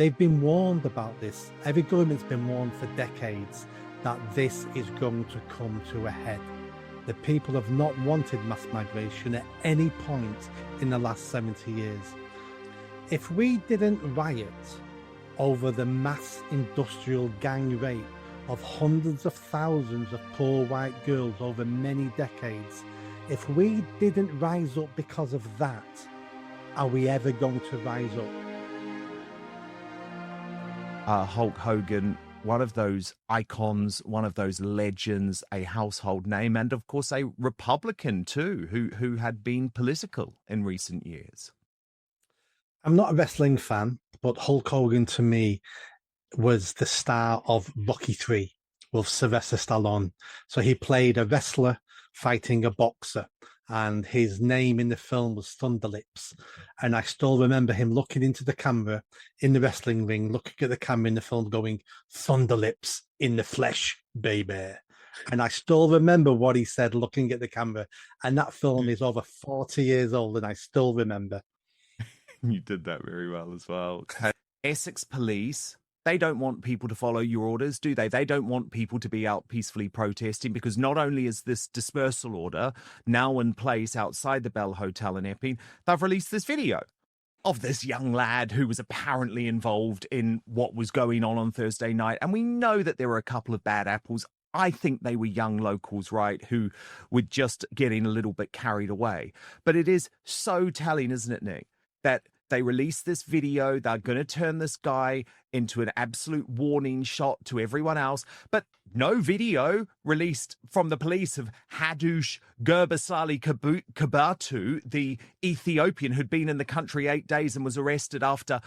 They've been warned about this. Every government's been warned for decades that this is going to come to a head. The people have not wanted mass migration at any point in the last 70 years. If we didn't riot over the mass industrial gang rape of hundreds of thousands of poor white girls over many decades, if we didn't rise up because of that, are we ever going to rise up? Hulk Hogan, one of those icons, one of those legends, a household name, and of course a Republican too, who had been political in recent years. I'm not a wrestling fan, but Hulk Hogan to me was the star of Rocky III with Sylvester Stallone. So he played a wrestler fighting a boxer, and his name in the film was Thunderlips. And I still remember him looking into the camera in the wrestling ring, looking at the camera in the film going, "Thunderlips in the flesh, baby." And I still remember what he said looking at the camera. And that film is over 40 years old, and I still remember. You did that very well as well. Essex Police, they don't want people to follow your orders, do they? They don't want people to be out peacefully protesting, because not only is this dispersal order now in place outside the Bell Hotel in Epping, they've released this video of this young lad who was apparently involved in what was going on Thursday night. And we know that there were a couple of bad apples. I think they were young locals, right, who were just getting a little bit carried away. But it is so telling, isn't it, Nick, that they released this video. They're going to turn this guy into an absolute warning shot to everyone else. But no video released from the police of Hadush Gerbasali Kabatu, the Ethiopian who'd been in the country 8 days and was arrested after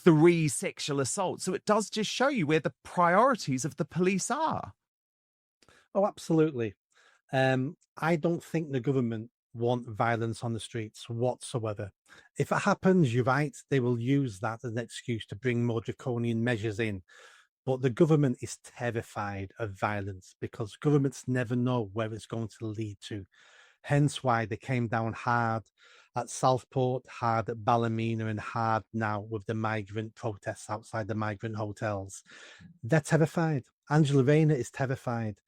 3 sexual assaults. So it does just show you where the priorities of the police are. Oh, absolutely. I don't think the government want violence on the streets whatsoever. If it happens, you're right, they will use that as an excuse to bring more draconian measures in. But the government is terrified of violence because governments never know where it's going to lead to. Hence why they came down hard at Southport, hard at Ballymena, and hard now with the migrant protests outside the migrant hotels. They're terrified. Angela Rayner is terrified.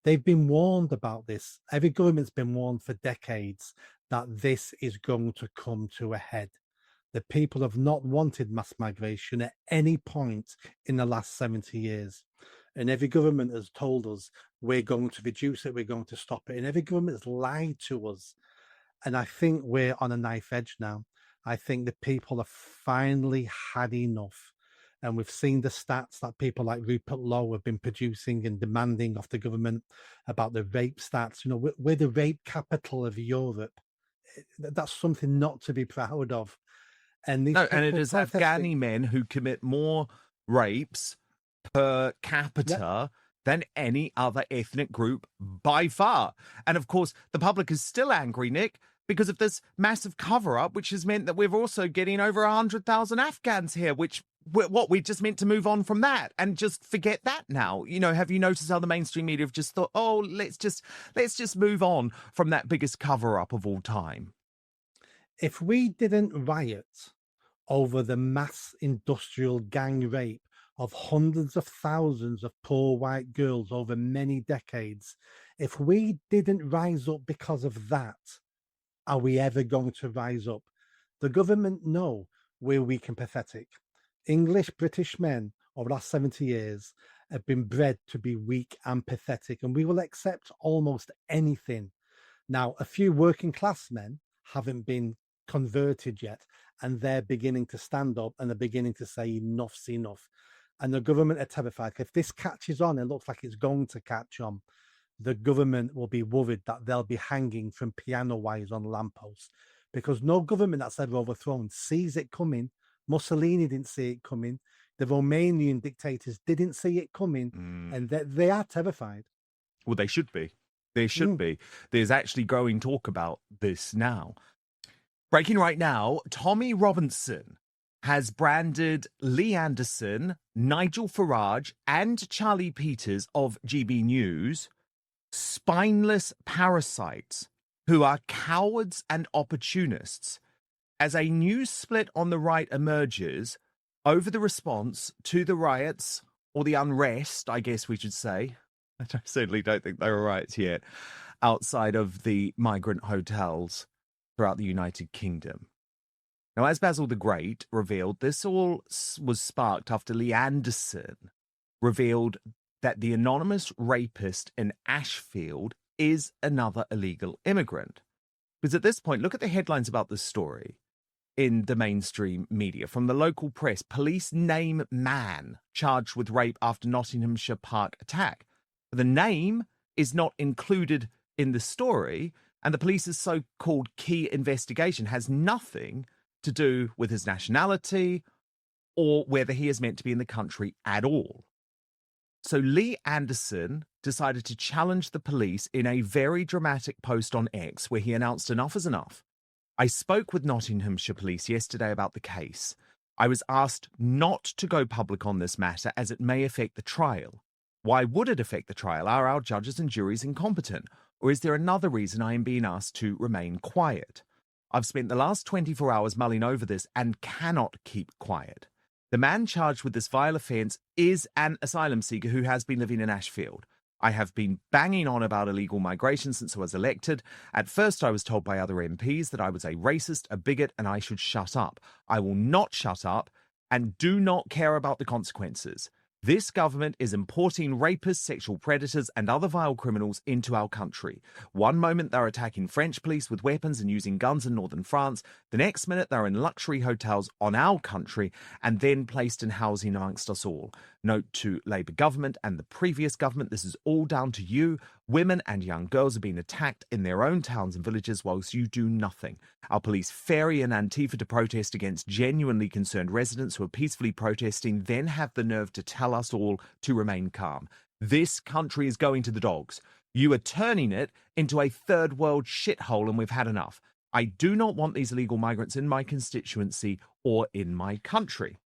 They've been warned about this. Every government's been warned for decades that this is going to come to a head. The people have not wanted mass migration at any point in the last 70 years. And every government has told us we're going to reduce it, we're going to stop it. And every government has lied to us. And I think we're on a knife edge now. I think the people have finally had enough. And we've seen the stats that people like Rupert Lowe have been producing and demanding of the government about the rape stats. You know, we're the rape capital of Europe. That's something not to be proud of. And these and it is Afghani men who commit more rapes per capita than any other ethnic group by far. And of course, the public is still angry, Nick, because of this massive cover-up, which has meant that we're also getting over 100,000 Afghans here, which we just meant to move on from that and just forget that now. You know, have you noticed how the mainstream media have just thought, oh, let's just move on from that biggest cover-up of all time? If we didn't riot over the mass industrial gang rape of hundreds of thousands of poor white girls over many decades, if we didn't rise up because of that, are we ever going to rise up? The government know we're weak and pathetic. English, British men over the last 70 years have been bred to be weak and pathetic, and we will accept almost anything. Now, a few working class men haven't been converted yet, and they're beginning to stand up and they're beginning to say enough's enough. And the government are terrified. If this catches on, it looks like it's going to catch on, the government will be worried that they'll be hanging from piano wires on lampposts, because no government that's ever overthrown sees it coming. Mussolini didn't see it coming. The Romanian dictators didn't see it coming, and they are terrified. Well, they should be. They should be. There's actually growing talk about this now. Breaking right now, Tommy Robinson has branded Lee Anderson, Nigel Farage, and Charlie Peters of GB News spineless parasites who are cowards and opportunists. As a new split on the right emerges, over the response to the riots, or the unrest, I guess we should say. I certainly don't think there are riots yet, outside of the migrant hotels throughout the United Kingdom. Now, as Basil the Great revealed, this all was sparked after Lee Anderson revealed that the anonymous rapist in Ashfield is another illegal immigrant. Because at this point, look at the headlines about this story in the mainstream media. From the local press, police name man charged with rape after Nottinghamshire Park attack. The name is not included in the story, and the police's so-called key investigation has nothing to do with his nationality or whether he is meant to be in the country at all. So Lee Anderson decided to challenge the police in a very dramatic post on X where he announced enough is enough. I spoke with Nottinghamshire Police yesterday about the case. I was asked not to go public on this matter as it may affect the trial. Why would it affect the trial? Are our judges and juries incompetent? Or is there another reason I am being asked to remain quiet? I've spent the last 24 hours mulling over this and cannot keep quiet. The man charged with this vile offence is an asylum seeker who has been living in Ashfield. I have been banging on about illegal migration since I was elected. At first, I was told by other MPs that I was a racist, a bigot, and I should shut up. I will not shut up and do not care about the consequences. This government is importing rapists, sexual predators, and other vile criminals into our country. One moment they're attacking French police with weapons and using guns in northern France. The next minute they're in luxury hotels on our country and then placed in housing amongst us all. Note to Labour government and the previous government, this is all down to you. Women and young girls are being attacked in their own towns and villages whilst you do nothing. Our police ferry in Antifa to protest against genuinely concerned residents who are peacefully protesting, then have the nerve to tell us all to remain calm. This country is going to the dogs. You are turning it into a third world shithole and we've had enough. I do not want these illegal migrants in my constituency or in my country.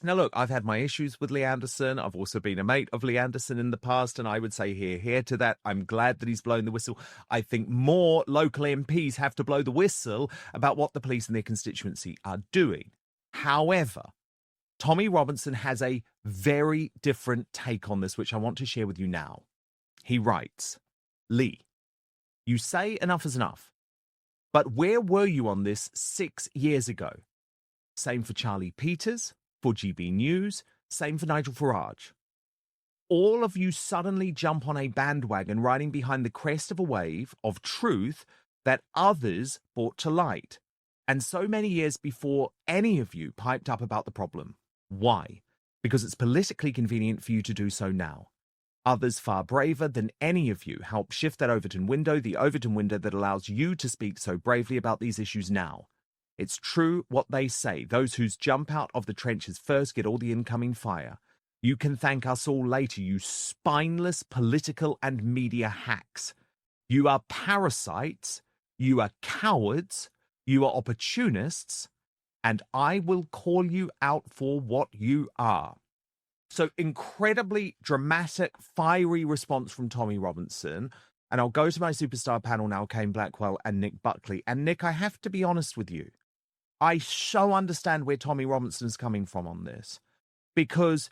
Now, look, I've had my issues with Lee Anderson. I've also been a mate of Lee Anderson in the past, and I would say here to that. I'm glad that he's blown the whistle. I think more local MPs have to blow the whistle about what the police in their constituency are doing. However, Tommy Robinson has a very different take on this, which I want to share with you now. He writes, Lee, you say enough is enough, but where were you on this 6 years ago? Same for Charlie Peters, for GB News, same for Nigel Farage. All of you suddenly jump on a bandwagon riding behind the crest of a wave of truth that others brought to light. And so many years before any of you piped up about the problem. Why? Because it's politically convenient for you to do so now. Others far braver than any of you help shift that Overton window, the Overton window that allows you to speak so bravely about these issues now. It's true what they say. Those who jump out of the trenches first get all the incoming fire. You can thank us all later, you spineless political and media hacks. You are parasites, you are cowards, you are opportunists, and I will call you out for what you are. So incredibly dramatic, fiery response from Tommy Robinson. And I'll go to my superstar panel now, Kane Blackwell and Nick Buckley. And Nick, I have to be honest with you. I so understand where Tommy Robinson is coming from on this, because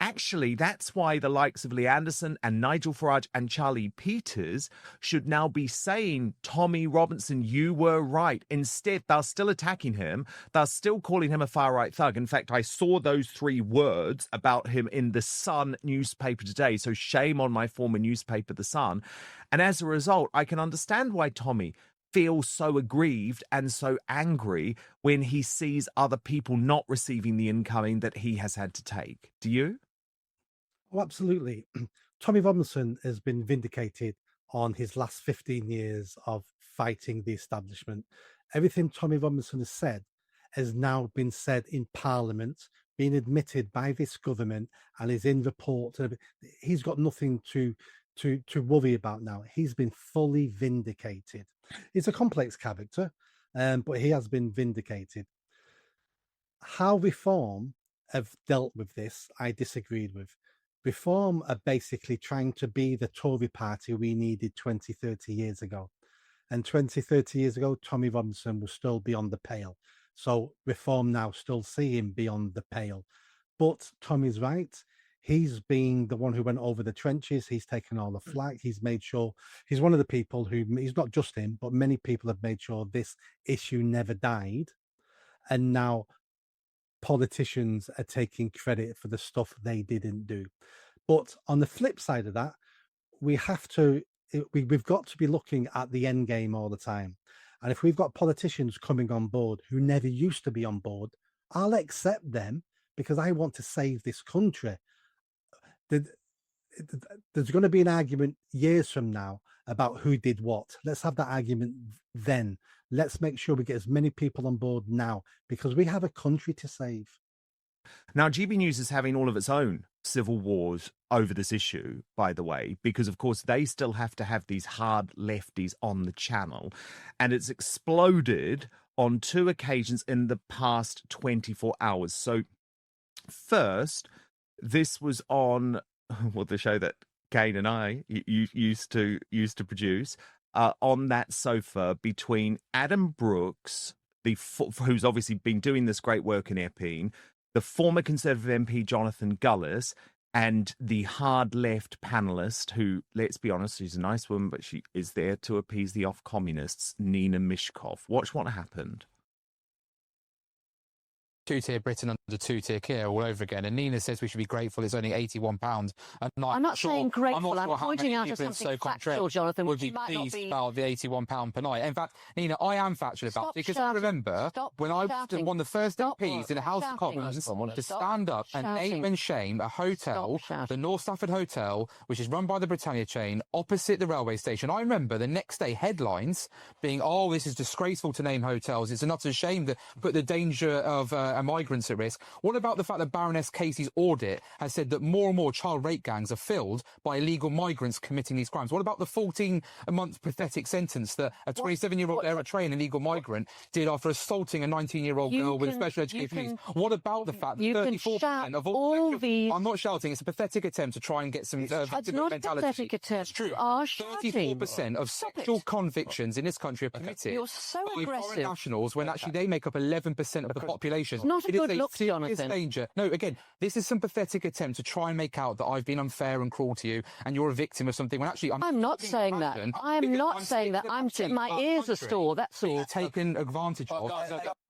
actually that's why the likes of Lee Anderson and Nigel Farage and Charlie Peters should now be saying, Tommy Robinson, you were right. Instead, they're still attacking him. They're still calling him a far-right thug. In fact, I saw those 3 words about him in the Sun newspaper today. So shame on my former newspaper, The Sun. And as a result, I can understand why Tommy feels so aggrieved and so angry when he sees other people not receiving the incoming that he has had to take. Do you? Oh, absolutely. Tommy Robinson has been vindicated on his last 15 years of fighting the establishment. Everything Tommy Robinson has said has now been said in Parliament, been admitted by this government, and is in reports. He's got nothing to worry about now. He's been fully vindicated. He's a complex character, but he has been vindicated. How Reform have dealt with this, I disagreed with. Reform are basically trying to be the Tory party we needed 20, 30 years ago. And 20, 30 years ago, Tommy Robinson was still beyond the pale. So Reform Now still see him beyond the pale. But Tommy's right. He's been the one who went over the trenches. He's taken all the flack. He's made sure he's one of the people who, he's not just him, but many people have made sure this issue never died. And now politicians are taking credit for the stuff they didn't do. But on the flip side of that, we've got to be looking at the end game all the time. And if we've got politicians coming on board who never used to be on board, I'll accept them because I want to save this country. There's going to be an argument years from now about who did what. Let's have that argument then. Let's make sure we get as many people on board now because we have a country to save. Now, GB News is having all of its own civil wars over this issue, by the way, because, of course, they still have to have these hard lefties on the channel. And it's exploded on 2 occasions in the past 24 hours. So first, this was on the show that Kane and I used to produce, on that sofa between Adam Brooks, who's obviously been doing this great work in Epping, the former Conservative MP Jonathan Gullis, and the hard left panellist who, let's be honest, she's a nice woman, but she is there to appease the off-communists, Nina Mishkov. Watch what happened. Two-tier Britain under two-tier Keir all over again. And Nina says we should be grateful it's only £81 a night. I'm not saying grateful. I'm pointing out something factual, Jonathan, would be pleased about the £81 per night. In fact, Nina, I am factual about it because I remember when I was one of the first MPs in the House of Commons to stand up and name and shame a hotel, the North Stafford Hotel, which is run by the Britannia chain, opposite the railway station. I remember the next day headlines being, "Oh, this is disgraceful to name hotels. It's an utter shame to put the danger of migrants at risk." What about the fact that Baroness Casey's audit has said that more and more child rape gangs are filled by illegal migrants committing these crimes? What about the 14-month pathetic sentence that a 27-year-old Eritrean illegal migrant did after assaulting a 19-year-old girl with special education needs? What about the fact that 34% of all these... I'm not shouting. It's a pathetic attempt to try and get some it's not a pathetic attempt. It's true. You are shouting. 34% of sexual convictions in this country are committed You're so by aggressive. foreign nationals when actually they make up 11% of the population. It's not a good look, Jonathan. Danger. No, again, this is some pathetic attempt to try and make out that I've been unfair and cruel to you and you're a victim of something when actually I'm not saying that. I am not saying that. My ears are sore, that's all. Taken advantage of.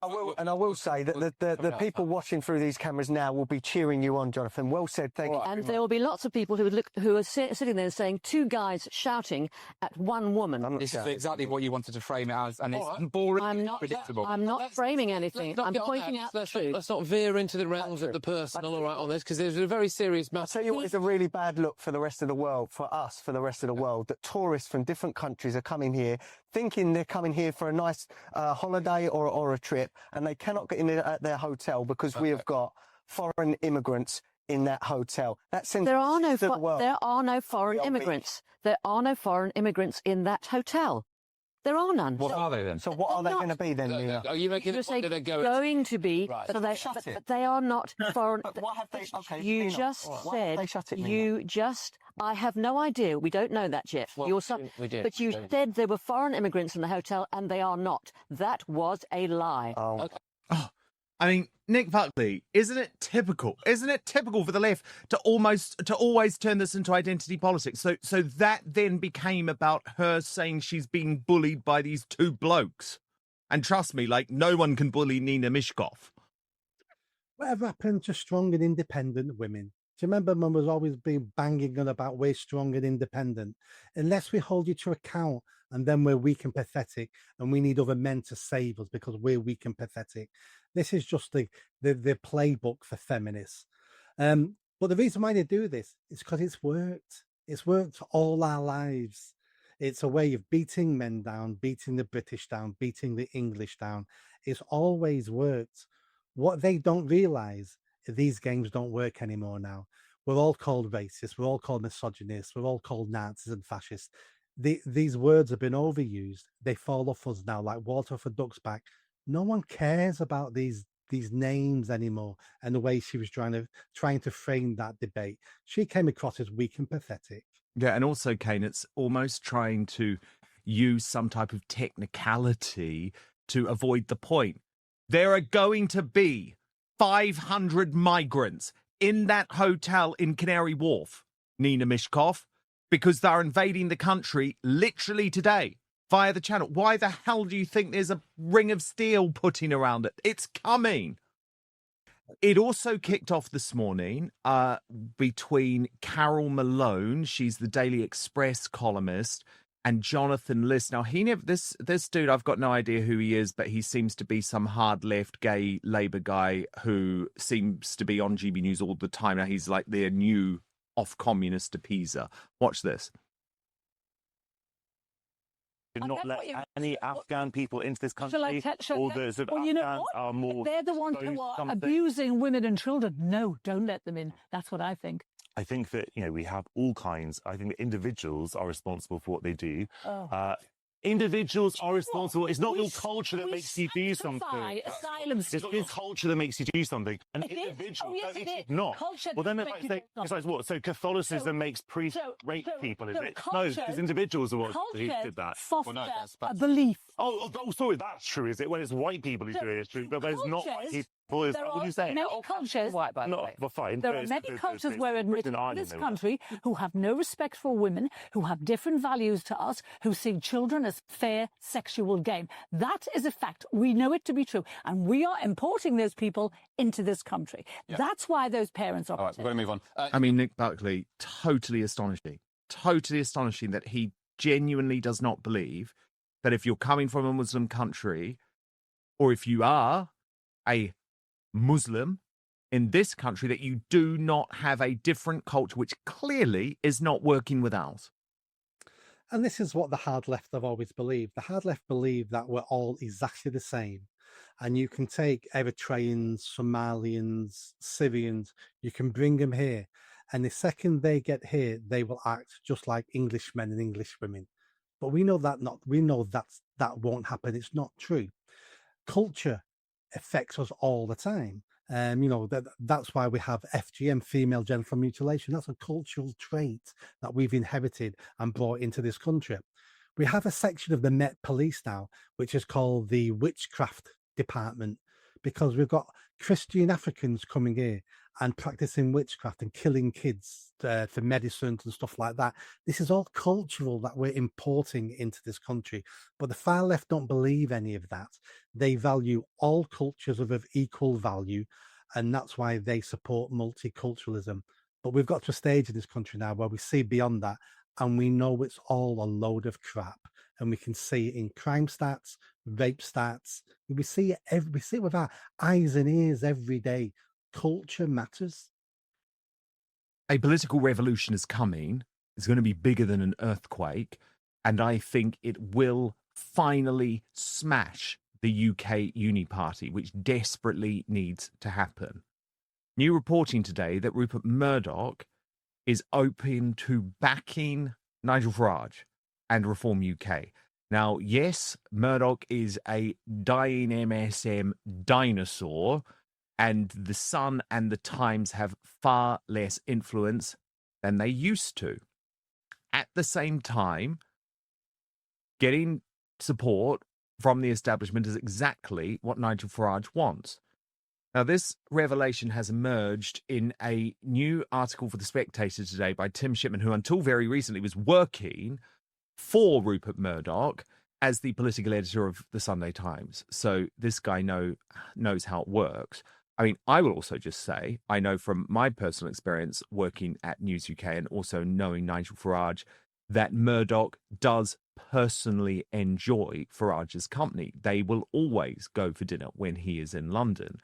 I will say that the people watching through these cameras now will be cheering you on, Jonathan. Well said, thank you. And there will be lots of people who are sitting there saying 2 guys shouting at 1 woman. This is exactly what you wanted to frame it as, and it's boring, predictable. I'm not framing anything. I'm pointing out the truth. Let's not veer into the realms of the personal, all right, on this, because there's a very serious matter. I'll tell you what, it's a really bad look for the rest of the world, for us, for the rest of the world, that tourists from different countries are coming here, thinking they're coming here for a nice holiday or a trip, and they cannot get in at their hotel because we have got foreign immigrants in that hotel. That sends there are no foreign They'll immigrants. There are no foreign immigrants in that hotel. There are none. What are they then? So what are they going to be then, Nina? Are you making it they're going to be, right. but they are not foreign. What have they? Okay, you Nina, just said. they shut it, you just. I have no idea. We don't know that yet. Well, we did. But you said there were foreign immigrants in the hotel, and they are not. That was a lie. Oh. Okay. Oh, I mean, Nick Buckley, isn't it typical? Isn't it typical for the left to always turn this into identity politics? So that then became about her saying she's being bullied by these 2 blokes. And trust me, like, no one can bully Nina Mishkov. Whatever happened to strong and independent women? Do you remember Mum was always being banging on about we're strong and independent? Unless we hold you to account and then we're weak and pathetic and we need other men to save us because we're weak and pathetic. This is just the playbook for feminists. But the reason why they do this is because it's worked. It's worked all our lives. It's a way of beating men down, beating the British down, beating the English down. It's always worked. What they don't realise, these games don't work anymore now. We're all called racists. We're all called misogynists. We're all called Nazis and fascists. These words have been overused. They fall off us now like water off a duck's back. No one cares about these names anymore and the way she was trying to frame that debate. She came across as weak and pathetic. Yeah, and also, Kane, it's almost trying to use some type of technicality to avoid the point. there are going to be 500 migrants in that hotel in Canary Wharf, Nina Mishkov, because they're invading the country literally today via the channel. Why the hell do you think there's a ring of steel putting around it? It's coming. It also kicked off this morning between Carol Malone, she's the Daily Express columnist, and Jonathan List. Now, this dude, I've got no idea who he is, but he seems to be some hard left gay Labour guy who seems to be on GB News all the time. Now, he's like their new off-communist appeaser. Watch this. Do not let any Afghan people into this country. Well, you know what? Are more they're the ones who are abusing women and children. No, don't let them in. That's what I think. I think that, we have all kinds. I think that individuals are responsible for what they do. Individuals are responsible. It's not your culture that makes you do something. It's not your culture that makes you do something. An individual, it's not. Well, then it's like what? So Catholicism makes priests rape people, is it? No, because individuals are what who did that. Foster a belief. Oh, sorry, that's true, is it? When it's white people who do it, it's true. But there's not white people. What are you saying? Many cultures, fine. There are many cultures where in this country who have no respect for women, who have different values to us, who see children as fair sexual game. That is a fact. We know it to be true. And we are importing those people into this country. Yeah. That's why those parents are... All right, we've got to move on. I mean, Nick Buckley, totally astonishing that he genuinely does not believe that if you're coming from a Muslim country, or if you are a Muslim in this country, that you do not have a different culture, which clearly is not working with ours. And this is what the hard left have always believed. The hard left believe that we're all exactly the same. And you can take Eritreans, Somalians, Syrians, you can bring them here. And the second they get here, they will act just like Englishmen and Englishwomen. But we know that that won't happen. It's not true. Culture affects us all the time. That's why we have FGM, female genital mutilation. That's a cultural trait that we've inherited and brought into this country. We have a section of the Met Police now, which is called the Witchcraft Department, because we've got Christian Africans coming here and practicing witchcraft and killing kids for medicines and stuff like that. This is all cultural that we're importing into this country. But the far left don't believe any of that. They value all cultures of equal value, and that's why they support multiculturalism. But we've got to a stage in this country now where we see beyond that, and we know it's all a load of crap. And we can see it in crime stats, rape stats. We see it with our eyes and ears every day. Culture matters. A political revolution is coming. It's going to be bigger than an earthquake. And I think it will finally smash the UK Uni Party, which desperately needs to happen. New reporting today that Rupert Murdoch is open to backing Nigel Farage and Reform UK. Now, yes, Murdoch is a dying MSM dinosaur, and the Sun and the Times have far less influence than they used to. At the same time, getting support from the establishment is exactly what Nigel Farage wants. Now, this revelation has emerged in a new article for The Spectator today by Tim Shipman, who until very recently was working for Rupert Murdoch as the political editor of the Sunday Times. So this guy knows how it works. I mean, I will also just say, I know from my personal experience working at News UK and also knowing Nigel Farage, that Murdoch does personally enjoy Farage's company. They will always go for dinner when he is in London.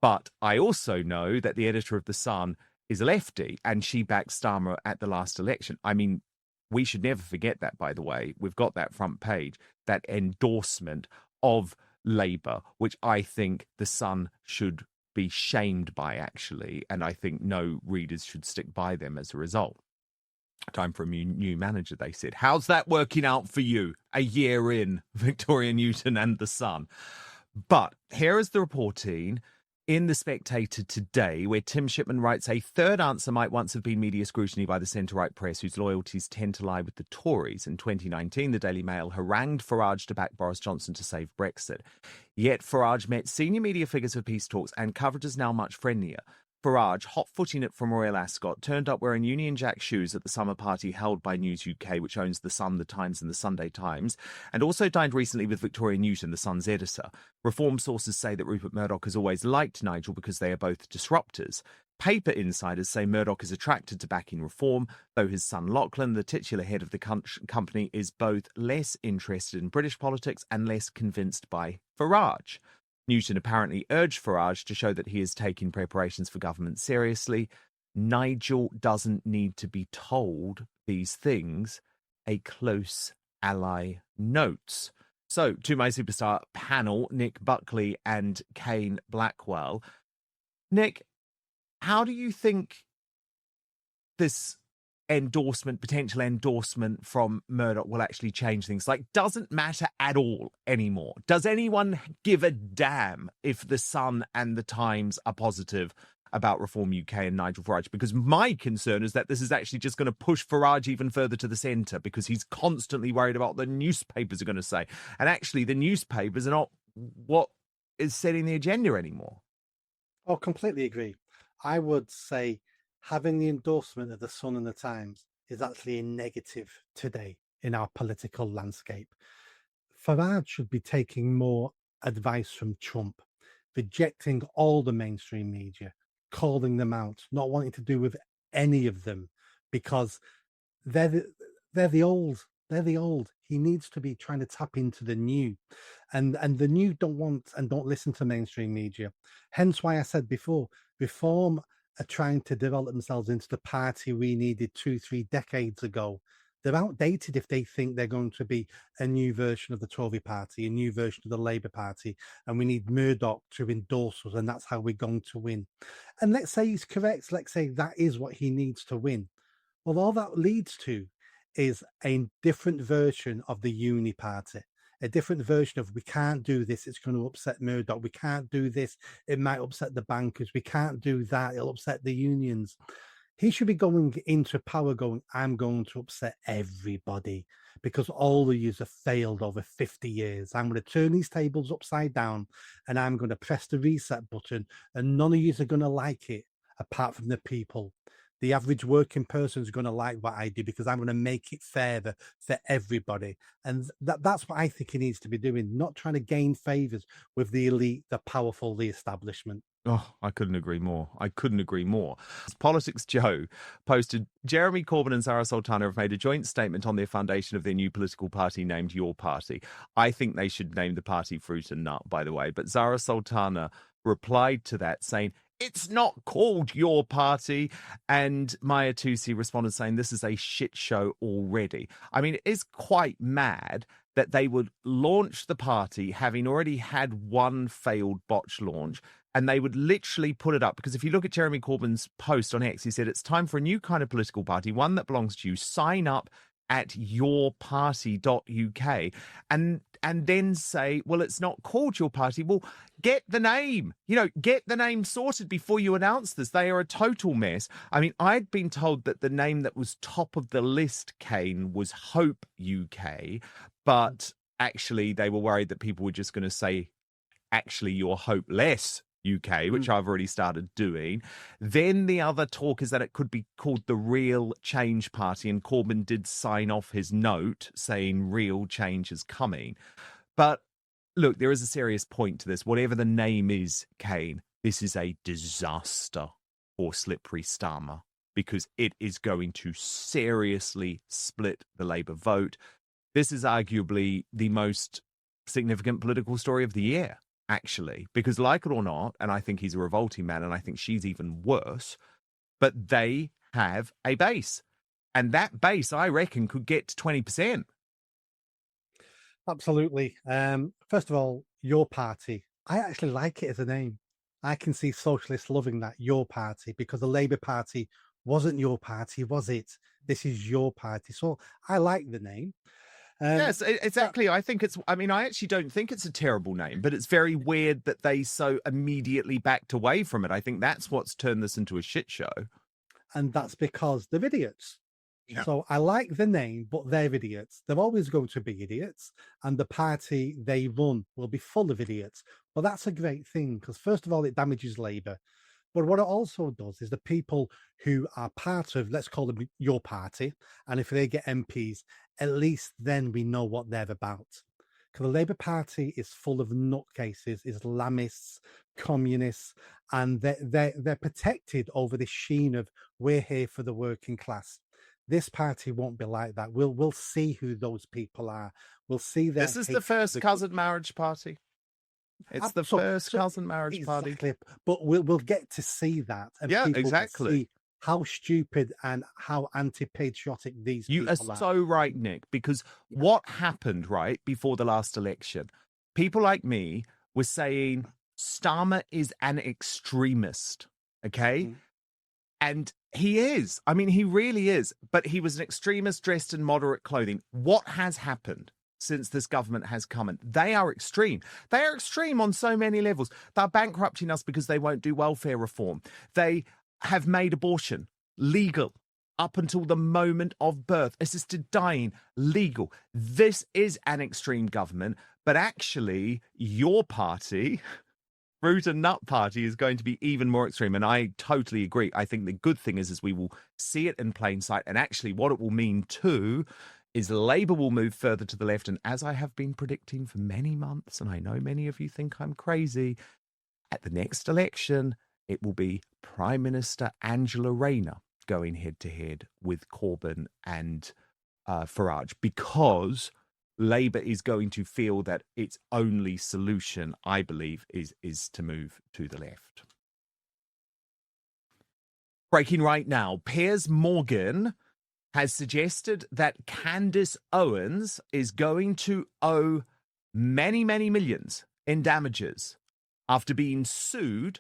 But I also know that the editor of The Sun is a lefty, and she backed Starmer at the last election. I mean, we should never forget that, by the way. We've got that front page, that endorsement of Labour, which I think The Sun should be shamed by, actually, and I think no readers should stick by them as a result. Time for a new manager, they said. How's that working out for you a year in, Victoria Newton and The Sun? But here is the reporting in The Spectator today, where Tim Shipman writes, a third answer might once have been media scrutiny by the centre-right press, whose loyalties tend to lie with the Tories. In 2019, the Daily Mail harangued Farage to back Boris Johnson to save Brexit. Yet Farage met senior media figures for peace talks, and coverage is now much friendlier. Farage, hot-footing it from Royal Ascot, turned up wearing Union Jack shoes at the summer party held by News UK, which owns The Sun, The Times and The Sunday Times, and also dined recently with Victoria Newton, The Sun's editor. Reform sources say that Rupert Murdoch has always liked Nigel because they are both disruptors. Paper insiders say Murdoch is attracted to backing reform, though his son Lachlan, the titular head of the company, is both less interested in British politics and less convinced by Farage. Newton apparently urged Farage to show that he is taking preparations for government seriously. Nigel doesn't need to be told these things, a close ally notes. So, to my superstar panel, Nick Buckley and Kane Blackwell. Nick, how do you think this potential endorsement from Murdoch will actually change things? Like, doesn't matter at all anymore. Does anyone give a damn if the Sun and the Times are positive about Reform UK and Nigel Farage? Because my concern is that this is actually just going to push Farage even further to the centre, because he's constantly worried about what the newspapers are going to say. And actually, the newspapers are not what is setting the agenda anymore. Oh, completely agree. I would say having the endorsement of the Sun and the Times is actually a negative today in our political landscape. Farage should be taking more advice from Trump, rejecting all the mainstream media, calling them out, not wanting to do with any of them, because they're the old. They're the old. He needs to be trying to tap into the new, and the new don't want and don't listen to mainstream media. Hence why I said before, Reform are trying to develop themselves into the party we needed 2-3 decades ago. They're outdated if they think they're going to be a new version of the Tory party, a new version of the Labour Party, and we need Murdoch to endorse us, and that's how we're going to win. And let's say he's correct. Let's say that is what he needs to win. Well, all that leads to is a different version of the uni party, a different version of, we can't do this, it's going to upset Murdoch. We can't do this, it might upset the bankers. We can't do that, it'll upset the unions. He should be going into power going, I'm going to upset everybody because all of you have failed over 50 years. I'm going to turn these tables upside down and I'm going to press the reset button, and none of you are going to like it apart from the people. The average working person is going to like what I do because I'm going to make it fairer for everybody. And that's what I think he needs to be doing, not trying to gain favours with the elite, the powerful, the establishment. Oh, I couldn't agree more. Politics Joe posted, Jeremy Corbyn and Zara Sultana have made a joint statement on their foundation of their new political party named Your Party. I think they should name the party Fruit and Nut, by the way. But Zara Sultana replied to that saying, it's not called Your Party. And Maya Tusi responded saying, this is a shit show already. I mean, it is quite mad that they would launch the party having already had one failed botch launch, and they would literally put it up. Because if you look at Jeremy Corbyn's post on X, he said, it's time for a new kind of political party, one that belongs to you. Sign up at yourparty.uk, and then say, well, it's not called Your Party. Well, get the name, get the name sorted before you announce this. They are a total mess. I mean, I'd been told that the name that was top of the list, Kane, was Hope UK, but actually they were worried that people were just going to say, actually, you're hopeless UK, which I've already started doing. Then the other talk is that it could be called the Real Change Party, and Corbyn did sign off his note saying real change is coming. But look, there is a serious point to this. Whatever the name is, Kane, this is a disaster for Slippery Starmer, because it is going to seriously split the Labour vote. This is arguably the most significant political story of the year, actually, because like it or not, and I think he's a revolting man, and I think she's even worse, but they have a base. And that base, I reckon, could get to 20%. Absolutely. First of all, Your Party. I actually like it as a name. I can see socialists loving that, Your Party, because the Labour Party wasn't Your Party, was it? This is Your Party. So I like the name. Yes, exactly. I actually don't think it's a terrible name, but it's very weird that they so immediately backed away from it. I think that's what's turned this into a shit show. And that's because they're idiots. Yeah. So I like the name, but they're idiots. They're always going to be idiots, and the party they run will be full of idiots. But that's a great thing, because first of all, it damages Labour. But what it also does is the people who are part of, let's call them your party, and if they get MPs, at least then we know what they're about. Because the Labour Party is full of nutcases, Islamists, communists, and they're protected over this sheen of we're here for the working class. This party won't be like that. We'll see who those people are. We'll see their. This is the first cousin marriage party. It's the first cousin marriage party. But we'll get to see that. And yeah, people exactly. will see how stupid and how anti-patriotic these people are. You are so right, Nick, because what happened, right, before the last election, people like me were saying Starmer is an extremist, okay? Mm. And he is. I mean, he really is. But he was an extremist dressed in moderate clothing. What has happened since this government has come in? They are extreme. They are extreme on so many levels. They're bankrupting us because they won't do welfare reform. They have made abortion legal up until the moment of birth. Assisted dying legal. This is an extreme government. But actually, your party, Fruit and Nut Party, is going to be even more extreme. And I totally agree. I think the good thing is we will see it in plain sight. And actually what it will mean too is Labour will move further to the left. And as I have been predicting for many months, and I know many of you think I'm crazy, at the next election, it will be Prime Minister Angela Rayner going head-to-head with Corbyn and Farage, because Labour is going to feel that its only solution, I believe, is to move to the left. Breaking right now, Piers Morgan has suggested that Candace Owens is going to owe many, many millions in damages after being sued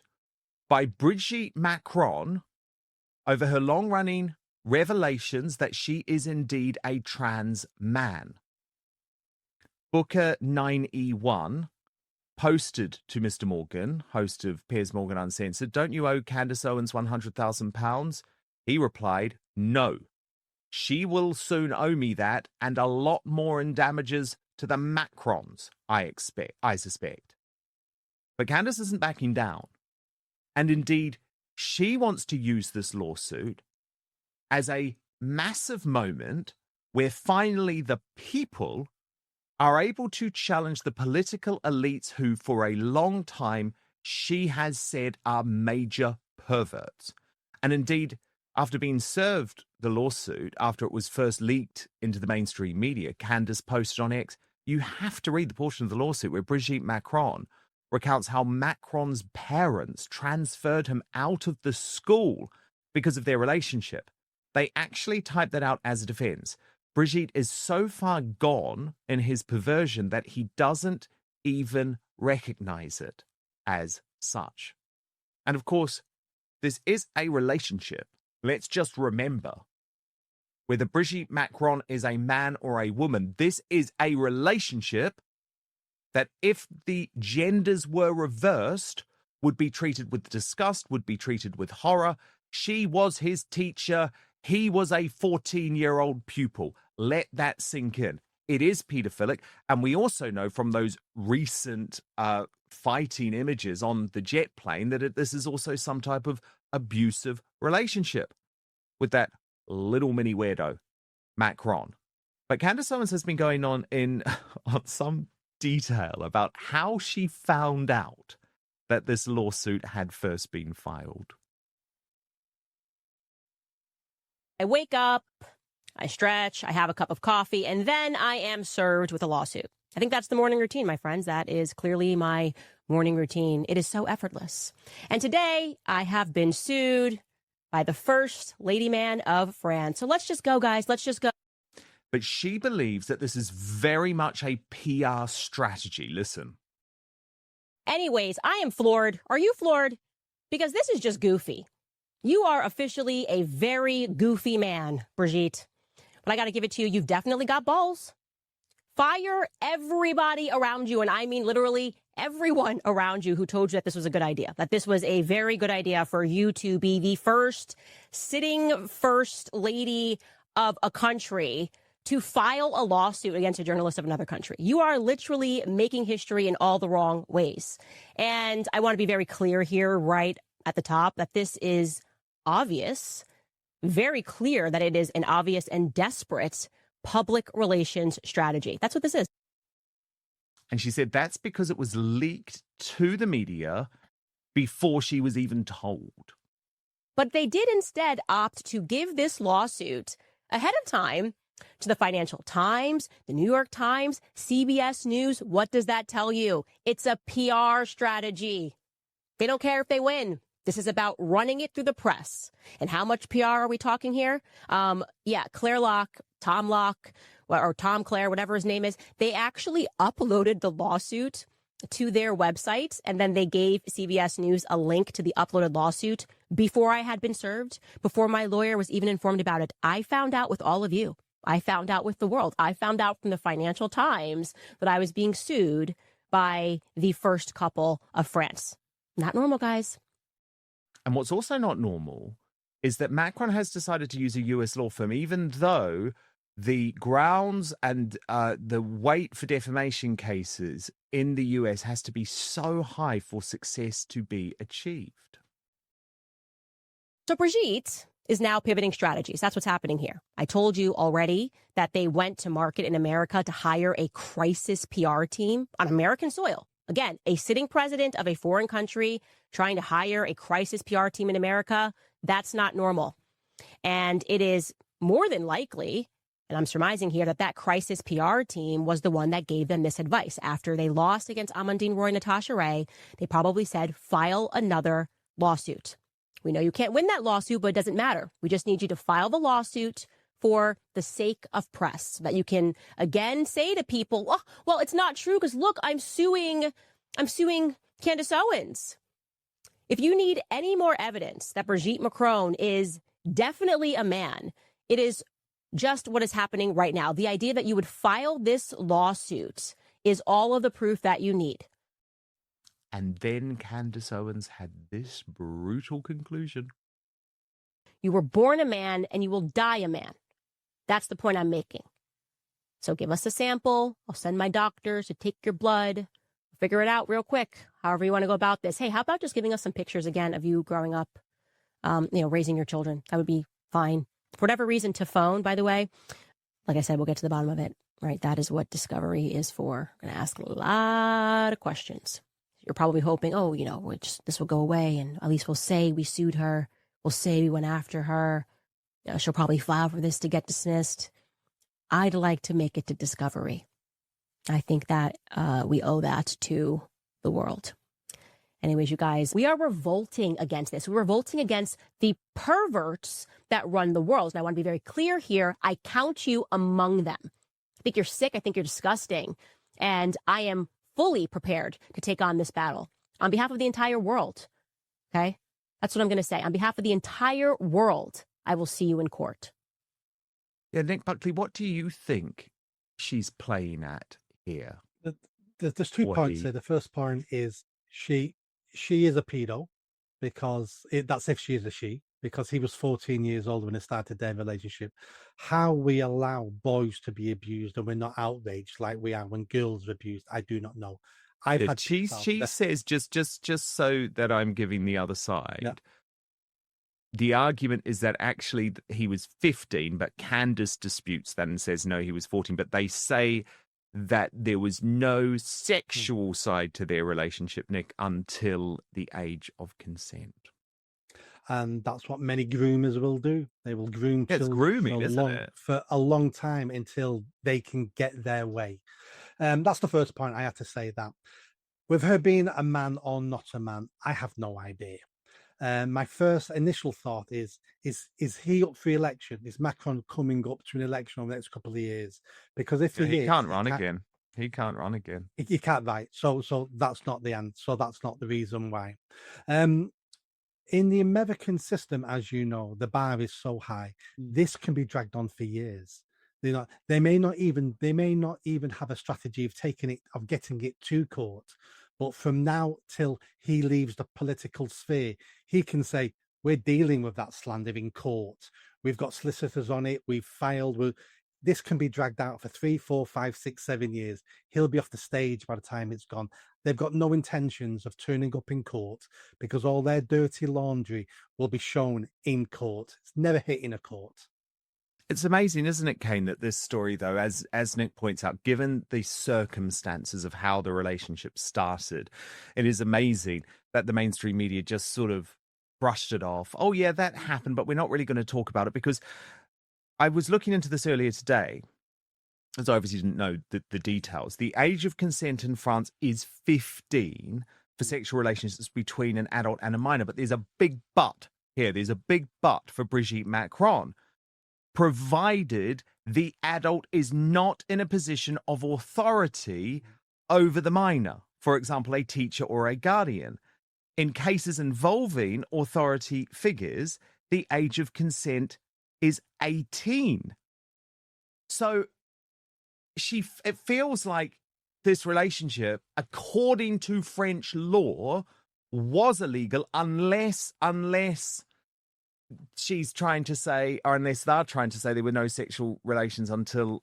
by Brigitte Macron over her long-running revelations that she is indeed a trans man. Booker 9E1 posted to Mr. Morgan, host of Piers Morgan Uncensored, "Don't you owe Candace Owens £100,000? He replied, "No. She will soon owe me that and a lot more in damages to the Macrons, I suspect." But Candace isn't backing down. And indeed, she wants to use this lawsuit as a massive moment where finally the people are able to challenge the political elites who, for a long time, she has said are major perverts. And indeed, after being served the lawsuit, after it was first leaked into the mainstream media, Candace posted on X, "You have to read the portion of the lawsuit where Brigitte Macron recounts how Macron's parents transferred him out of the school because of their relationship." They actually typed that out as a defense. Brigitte is so far gone in his perversion that he doesn't even recognize it as such. And of course, this is a relationship. Let's just remember, whether Brigitte Macron is a man or a woman, this is a relationship that, if the genders were reversed, would be treated with disgust, would be treated with horror. She was his teacher. He was a 14-year-old pupil. Let that sink in. It is paedophilic. And we also know from those recent fighting images on the jet plane that this is also some type of abusive relationship with that little mini weirdo, Macron. But Candace Owens has been going on some detail about how she found out that this lawsuit had first been filed. I wake up, I stretch, I have a cup of coffee, and then I am served with a lawsuit. I think that's the morning routine, my friends. That is clearly my morning routine. It is so effortless. And today I have been sued by the first lady man of France. So let's just go, guys. Let's just go. But she believes that this is very much a PR strategy. Listen. Anyways, I am floored. Are you floored? Because this is just goofy. You are officially a very goofy man, Brigitte. But I got to give it to you. You've definitely got balls. Fire everybody around you. And I mean literally everyone around you who told you that this was a good idea, that this was a very good idea for you to be the first sitting first lady of a country to file a lawsuit against a journalist of another country. You are literally making history in all the wrong ways. And I want to be very clear here right at the top that this is obvious, very clear that it is an obvious and desperate public relations strategy. That's what this is. And she said that's because it was leaked to the media before she was even told. But they did instead opt to give this lawsuit ahead of time to the Financial Times, the New York Times, CBS News. What does that tell you? It's a PR strategy. They don't care if they win. This is about running it through the press. And how much PR are we talking here? Claire Locke, Tom Locke, or Tom Claire, whatever his name is, they actually uploaded the lawsuit to their website, and then they gave CBS News a link to the uploaded lawsuit before I had been served, before my lawyer was even informed about it. I found out with all of you. I found out with the world. I found out from the Financial Times that I was being sued by the first couple of France. Not normal, guys. And what's also not normal is that Macron has decided to use a US law firm, even though the grounds and the weight for defamation cases in the US has to be so high for success to be achieved. So Brigitte is now pivoting strategies. That's what's happening here. I told you already that they went to market in America to hire a crisis PR team on American soil. Again, a sitting president of a foreign country trying to hire a crisis PR team in America, that's not normal. And it is more than likely, and I'm surmising here, that that crisis PR team was the one that gave them this advice. After they lost against Amandine Roy and Natasha Ray, they probably said, file another lawsuit. We know you can't win that lawsuit, but it doesn't matter. We just need you to file the lawsuit for the sake of press, so that you can again say to people, oh, well, it's not true because look, I'm suing Candace Owens. If you need any more evidence that Brigitte Macron is definitely a man, it is just what is happening right now. The idea that you would file this lawsuit is all of the proof that you need. And then Candace Owens had this brutal conclusion. You were born a man and you will die a man. That's the point I'm making. So give us a sample. I'll send my doctors to take your blood. Figure it out real quick, however you want to go about this. Hey, how about just giving us some pictures again of you growing up, raising your children? That would be fine. For whatever reason, to phone, by the way, like I said, we'll get to the bottom of it, right? That is what Discovery is for. I'm going to ask a lot of questions. You're probably hoping, this will go away and at least we'll say we sued her. We'll say we went after her. She'll probably file for this to get dismissed. I'd like to make it to Discovery. I think that we owe that to the world. Anyways, you guys, we are revolting against this. We're revolting against the perverts that run the world. And I want to be very clear here. I count you among them. I think you're sick. I think you're disgusting. And I am fully prepared to take on this battle on behalf of the entire world. Okay? That's what I'm going to say. On behalf of the entire world, I will see you in court. Yeah, Nick Buckley, what do you think she's playing at here? There's 2 points here. The first point is she is a pedo because that's if she is a she, because he was 14 years old when they started their relationship. How we allow boys to be abused and we're not outraged like we are when girls are abused, I do not know. She says, just so that I'm giving the other side. Yeah. The argument is that actually he was 15, but Candace disputes that and says, no, he was 14. But they say that there was no sexual side to their relationship, Nick, until the age of consent. And that's what many groomers will do. They will groom children grooming, isn't it? For a long time until they can get their way. That's the first point. I have to say that. With her being a man or not a man, I have no idea. My first initial thought is he up for election? Is Macron coming up to an election over the next couple of years? Because if he can't run again. He can't run again. He can't, right. So that's not the end. So that's not the reason why. In the American system, as you know, the bar is so high. This can be dragged on for years. They may not even have a strategy of getting it to court. But from now till he leaves the political sphere, he can say, we're dealing with that slander in court. We've got solicitors on it. We've filed. This can be dragged out for 3, 4, 5, 6, 7 years. He'll be off the stage by the time it's gone. They've got no intentions of turning up in court because all their dirty laundry will be shown in court. It's never hitting a court. It's amazing, isn't it, Kane, that this story, though, as Nick points out, given the circumstances of how the relationship started, it is amazing that the mainstream media just sort of brushed it off. Oh, yeah, that happened, but we're not really going to talk about it, because I was looking into this earlier today, as I obviously didn't know the details. The age of consent in France is 15 for sexual relations between an adult and a minor, but there's a big but here. There's a big but for Brigitte Macron. Provided the adult is not in a position of authority over the minor, for example, a teacher or a guardian. In cases involving authority figures, the age of consent is 18. So it feels like this relationship, according to French law, was illegal unless she's trying to say, or unless they're trying to say there were no sexual relations until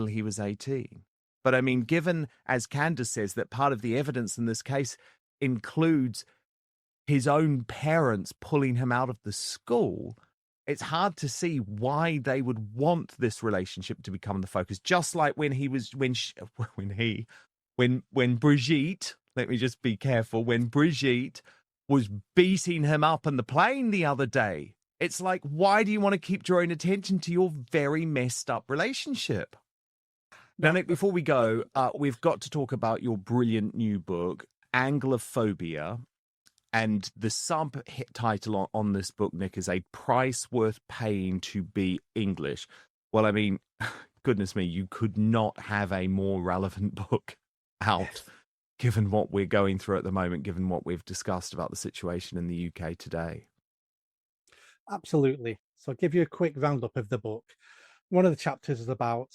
he was 18. But I mean, given, as Candace says, that part of the evidence in this case includes his own parents pulling him out of the school, it's hard to see why they would want this relationship to become the focus. Just like when Brigitte, let me just be careful, when Brigitte was beating him up in the plane the other day. It's like, why do you want to keep drawing attention to your very messed up relationship? Now, Nick, before we go, we've got to talk about your brilliant new book, Anglophobia. And the subtitle on this book, Nick, is A Price Worth Paying to Be English. Well, I mean, goodness me, you could not have a more relevant book out, given what we're going through at the moment, given what we've discussed about the situation in the UK today. Absolutely. So I'll give you a quick roundup of the book. One of the chapters is about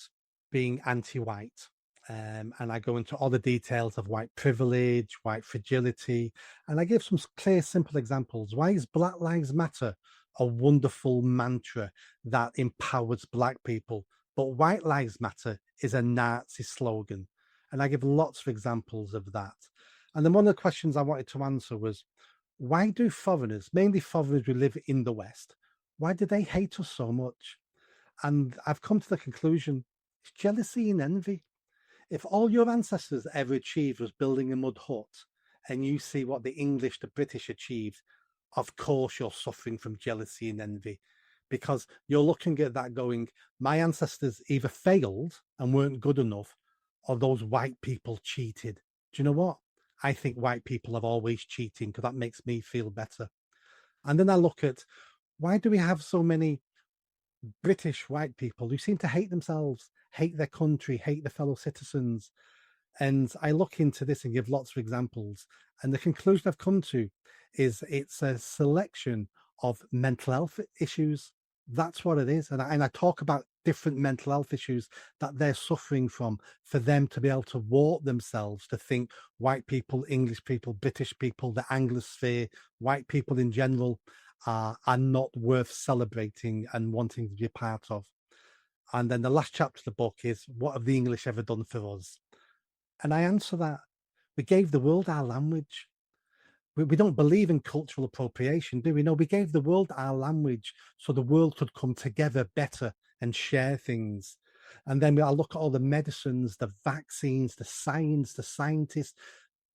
being anti-white. And I go into all the details of white privilege, white fragility, and I give some clear, simple examples. Why is Black Lives Matter a wonderful mantra that empowers Black people, but White Lives Matter is a Nazi slogan? And I give lots of examples of that. And then one of the questions I wanted to answer was, why do foreigners, mainly foreigners who live in the West, why do they hate us so much? And I've come to the conclusion, it's jealousy and envy. If all your ancestors ever achieved was building a mud hut, and you see what the English, the British achieved, of course you're suffering from jealousy and envy, because you're looking at that going, my ancestors either failed and weren't good enough, or those white people cheated. Do you know what? I think white people are always cheating because that makes me feel better. And then I look at, why do we have so many British white people who seem to hate themselves, hate their country, hate their fellow citizens? And I look into this and give lots of examples. And the conclusion I've come to is it's a selection of mental health issues. That's what it is. And I talk about different mental health issues that they're suffering from, for them to be able to warp themselves to think white people, English people, British people, the Anglosphere, white people in general are not worth celebrating and wanting to be a part of. And then the last chapter of the book is, what have the English ever done for us? And I answer that. We gave the world our language. We don't believe in cultural appropriation, do we? No, we gave the world our language so the world could come together better and share things. And then I look at all the medicines, the vaccines, the science, the scientists.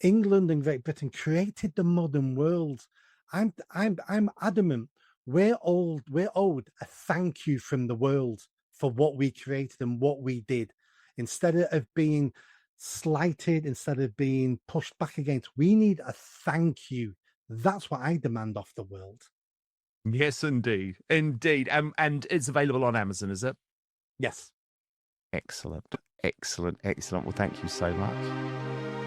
England and Great Britain created the modern world. I'm adamant. We're owed a thank you from the world for what we created and what we did. Instead of being slighted, instead of being pushed back against, we need a thank you. That's what I demand of the world. Yes, indeed. Indeed. And it's available on Amazon, is it? Yes. Excellent. Excellent. Excellent. Well, thank you so much.